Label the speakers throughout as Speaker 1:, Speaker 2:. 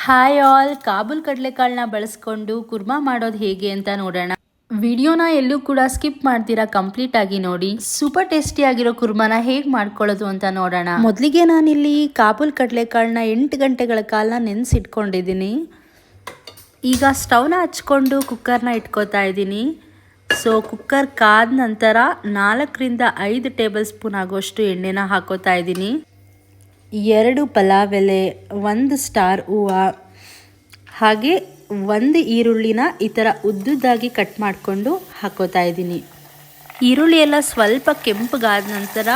Speaker 1: Hi all, Kabul ಕಡಲೆಕಾಳನ್ನ ಬಳಸ್ಕೊಂಡು ಕುರ್ಮಾ ಮಾಡೋದು ಹೇಗೆ ಅಂತ ನೋಡೋಣ. ವಿಡಿಯೋನ ಎಲ್ಲೂ ಕೂಡ ಸ್ಕಿಪ್ ಮಾಡ್ತೀರಾ, ಕಂಪ್ಲೀಟ್ ಆಗಿ ನೋಡಿ. ಸೂಪರ್ ಟೇಸ್ಟಿ ಆಗಿರೋ ಕುರ್ಮಾನ ಹೇಗೆ ಮಾಡ್ಕೊಳ್ಳೋದು ಅಂತ ನೋಡೋಣ. ಮೊದಲಿಗೆ ನಾನಿಲ್ಲಿ ಕಾಬೂಲ್ ಕಡಲೆಕಾಳನ್ನ 8 ಗಂಟೆಗಳ ಕಾಲ ನೆನೆಸಿಟ್ಕೊಂಡಿದ್ದೀನಿ. ಈಗ ಸ್ಟವ್ನ ಹಚ್ಕೊಂಡು ಕುಕ್ಕರ್ನ ಇಟ್ಕೋತಾ ಇದ್ದೀನಿ. ಸೊ ಕುಕ್ಕರ್ ಕಾದ ನಂತರ 4 ರಿಂದ 5 ಟೇಬಲ್ ಸ್ಪೂನ್ ಆಗೋಷ್ಟು ಎಣ್ಣೆನ ಹಾಕೋತಾ ಇದ್ದೀನಿ. 2 ಪಲಾವ್ ಎಲೆ, 1 ಸ್ಟಾರ್ ಹೂವು, ಹಾಗೆ 1 ಈರುಳ್ಳಿನ ಈ ಥರ ಉದ್ದುದ್ದಾಗಿ ಕಟ್ ಮಾಡಿಕೊಂಡು ಹಾಕೋತಾ ಇದ್ದೀನಿ. ಈರುಳ್ಳಿ ಎಲ್ಲ ಸ್ವಲ್ಪ ಕೆಂಪಗಾದ ನಂತರ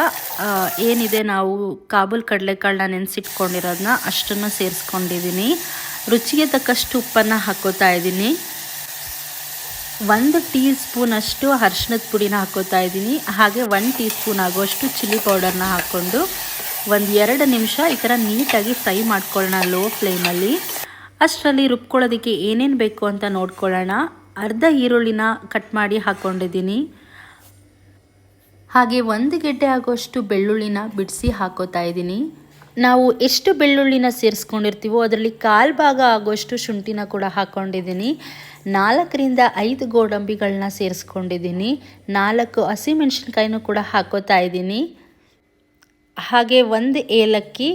Speaker 1: ಏನಿದೆ ನಾವು ಕಾಬೂಲ್ ಕಡಲೆಕಾಳನ್ನ ನೆನೆಸಿಟ್ಕೊಂಡಿರೋದನ್ನ ಅಷ್ಟನ್ನು ಸೇರಿಸ್ಕೊಂಡಿದ್ದೀನಿ. ರುಚಿಗೆ ತಕ್ಕಷ್ಟು ಉಪ್ಪನ್ನು ಹಾಕೋತಾ ಇದ್ದೀನಿ. 1 ಟೀ ಸ್ಪೂನ್ ಅಷ್ಟು ಅರಿಶಿಣದ ಪುಡಿನ ಹಾಕೋತಾ ಇದ್ದೀನಿ. ಹಾಗೆ 1 ಟೀ ಸ್ಪೂನ್ ಆಗೋಷ್ಟು ಚಿಲ್ಲಿ ಪೌಡರ್ನ ಹಾಕ್ಕೊಂಡು 1-2 ನಿಮಿಷ ಈ ಥರ ನೀಟಾಗಿ ಫ್ರೈ ಮಾಡ್ಕೊಳ್ಳೋಣ ಲೋ ಫ್ಲೇಮಲ್ಲಿ. ಅಷ್ಟರಲ್ಲಿ ರುಬ್ಕೊಳ್ಳೋದಕ್ಕೆ ಏನೇನು ಬೇಕು ಅಂತ ನೋಡ್ಕೊಳ್ಳೋಣ. ಅರ್ಧ ಈರುಳ್ಳಿನ ಕಟ್ ಮಾಡಿ ಹಾಕ್ಕೊಂಡಿದ್ದೀನಿ. ಹಾಗೆ 1 ಗೆಡ್ಡೆ ಆಗೋಷ್ಟು ಬೆಳ್ಳುಳ್ಳಿನ ಬಿಡಿಸಿ ಹಾಕೋತಾ ಇದ್ದೀನಿ. ನಾವು ಎಷ್ಟು ಬೆಳ್ಳುಳ್ಳಿನ ಸೇರಿಸ್ಕೊಂಡಿರ್ತೀವೋ ಅದರಲ್ಲಿ 1/4 ಭಾಗ ಆಗೋಷ್ಟು ಶುಂಠಿನ ಕೂಡ ಹಾಕ್ಕೊಂಡಿದ್ದೀನಿ. 4 ರಿಂದ 5 ಗೋಡಂಬಿಗಳನ್ನ ಸೇರಿಸ್ಕೊಂಡಿದ್ದೀನಿ. 4 ಹಸಿಮೆಣಸಿನ್ಕಾಯಿನೂ ಕೂಡ ಹಾಕೋತಾ ಇದ್ದೀನಿ. ಹಾಗೆ 1 ಏಲಕ್ಕಿ,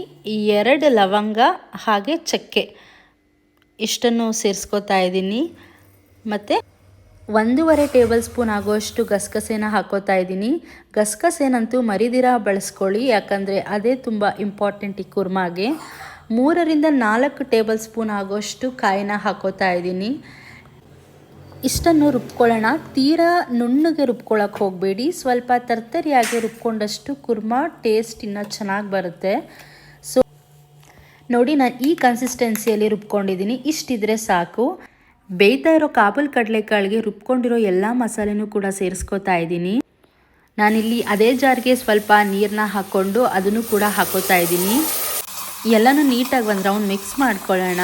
Speaker 1: 2 ಲವಂಗ, ಹಾಗೆ ಚಕ್ಕೆ ಇಷ್ಟನ್ನು ಸೇರಿಸ್ಕೋತಾ ಇದ್ದೀನಿ. ಮತ್ತು 1.5 ಟೇಬಲ್ ಸ್ಪೂನ್ ಆಗೋಷ್ಟು ಗಸಗಸೆನ ಹಾಕೋತಾ ಇದ್ದೀನಿ. ಗಸಗಸೆನಂತೂ ಮರಿದಿರ ಬಳಸ್ಕೊಳ್ಳಿ, ಯಾಕಂದರೆ ಅದೇ ತುಂಬ ಇಂಪಾರ್ಟೆಂಟ್ ಈ ಕುರ್ಮಾಗೆ. 3 ರಿಂದ 4 ಟೇಬಲ್ ಸ್ಪೂನ್ ಆಗೋಷ್ಟು ಕಾಯಿನ ಹಾಕೋತಾ ಇದ್ದೀನಿ. ಇಷ್ಟನ್ನು ರುಬ್ಕೊಳ್ಳೋಣ. ತೀರಾ ನುಣ್ಣಗೆ ರುಬ್ಕೊಳ್ಳೋಕೆ ಹೋಗಬೇಡಿ, ಸ್ವಲ್ಪ ತರ್ತರಿಯಾಗಿ ರುಬ್ಕೊಂಡಷ್ಟು ಕುರ್ಮಾ ಟೇಸ್ಟ್ ಇನ್ನೂ ಚೆನ್ನಾಗಿ ಬರುತ್ತೆ. ಸೊ ನೋಡಿ, ನಾನು ಈ ಕನ್ಸಿಸ್ಟೆನ್ಸಿಯಲ್ಲಿ ರುಬ್ಕೊಂಡಿದ್ದೀನಿ. ಇಷ್ಟಿದ್ರೆ ಸಾಕು. ಬೇಯ್ತಾ ಇರೋ ಕಾಬೂಲ್ ಕಡಲೆಕಾಳಿಗೆ ರುಬ್ಕೊಂಡಿರೋ ಎಲ್ಲ ಮಸಾಲೆನೂ ಕೂಡ ಸೇರಿಸ್ಕೋತಾ ಇದ್ದೀನಿ. ನಾನಿಲ್ಲಿ ಅದೇ ಜಾರ್ಗೆ ಸ್ವಲ್ಪ ನೀರನ್ನ ಹಾಕ್ಕೊಂಡು ಅದನ್ನು ಕೂಡ ಹಾಕೋತಾ ಇದ್ದೀನಿ. ಎಲ್ಲನೂ ನೀಟಾಗಿ ಒಂದು ರೌಂಡ್ ಮಿಕ್ಸ್ ಮಾಡ್ಕೊಳ್ಳೋಣ.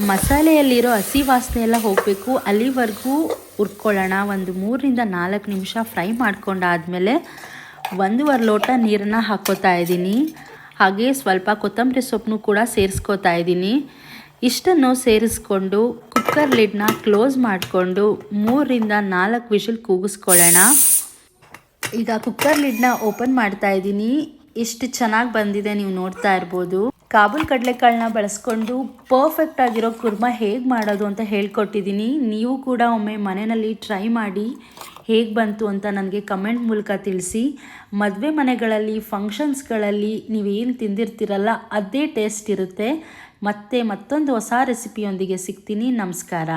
Speaker 1: ಮಸಾಲೆಯಲ್ಲಿರೋ ಹಸಿ ವಾಸನೆ ಎಲ್ಲ ಹೋಗಬೇಕು, ಅಲ್ಲಿವರೆಗೂ ಹುರ್ಕೊಳ್ಳೋಣ. 3 ರಿಂದ 4 ನಿಮಿಷ ಫ್ರೈ ಮಾಡ್ಕೊಂಡಾದಮೇಲೆ 1.5 ಲೋಟ ನೀರನ್ನು ಹಾಕ್ಕೋತಾ ಇದ್ದೀನಿ. ಹಾಗೆ ಸ್ವಲ್ಪ ಕೊತ್ತಂಬರಿ ಸೊಪ್ಪನ್ನು ಕೂಡ ಸೇರಿಸ್ಕೋತಾ ಇದ್ದೀನಿ. ಇಷ್ಟನ್ನು ಸೇರಿಸ್ಕೊಂಡು ಕುಕ್ಕರ್ ಲಿಡ್ನ ಕ್ಲೋಸ್ ಮಾಡಿಕೊಂಡು 3 ರಿಂದ 4 ವಿಷಲ್ ಕೂಗಿಸ್ಕೊಳ್ಳೋಣ. ಈಗ ಕುಕ್ಕರ್ ಲಿಡ್ನ ಓಪನ್ ಮಾಡ್ತಾ ಇದ್ದೀನಿ. ಎಷ್ಟು ಚೆನ್ನಾಗಿ ಬಂದಿದೆ, ನೀವು ನೋಡ್ತಾ ಇರ್ಬೋದು. ಕಾಬೂಲ್ ಕಡಲೆಕಾಳನ್ನ ಬಳಸ್ಕೊಂಡು ಪರ್ಫೆಕ್ಟ್ ಆಗಿರೋ ಕುರ್ಮಾ ಹೇಗೆ ಮಾಡೋದು ಅಂತ ಹೇಳ್ಕೊಟ್ಟಿದ್ದೀನಿ. ನೀವು ಕೂಡ ಒಮ್ಮೆ ಮನೆಯಲ್ಲಿ ಟ್ರೈ ಮಾಡಿ ಹೇಗೆ ಬಂತು ಅಂತ ನನಗೆ ಕಮೆಂಟ್ ಮೂಲಕ ತಿಳಿಸಿ. ಮದುವೆ ಮನೆಗಳಲ್ಲಿ, ಫಂಕ್ಷನ್ಸ್ಗಳಲ್ಲಿ ನೀವೇನು ತಿಂದಿರ್ತೀರಲ್ಲ ಅದೇ ಟೇಸ್ಟ್ ಇರುತ್ತೆ. ಮತ್ತೊಂದು ಹೊಸ ರೆಸಿಪಿಯೊಂದಿಗೆ ಸಿಗ್ತೀನಿ. ನಮಸ್ಕಾರ.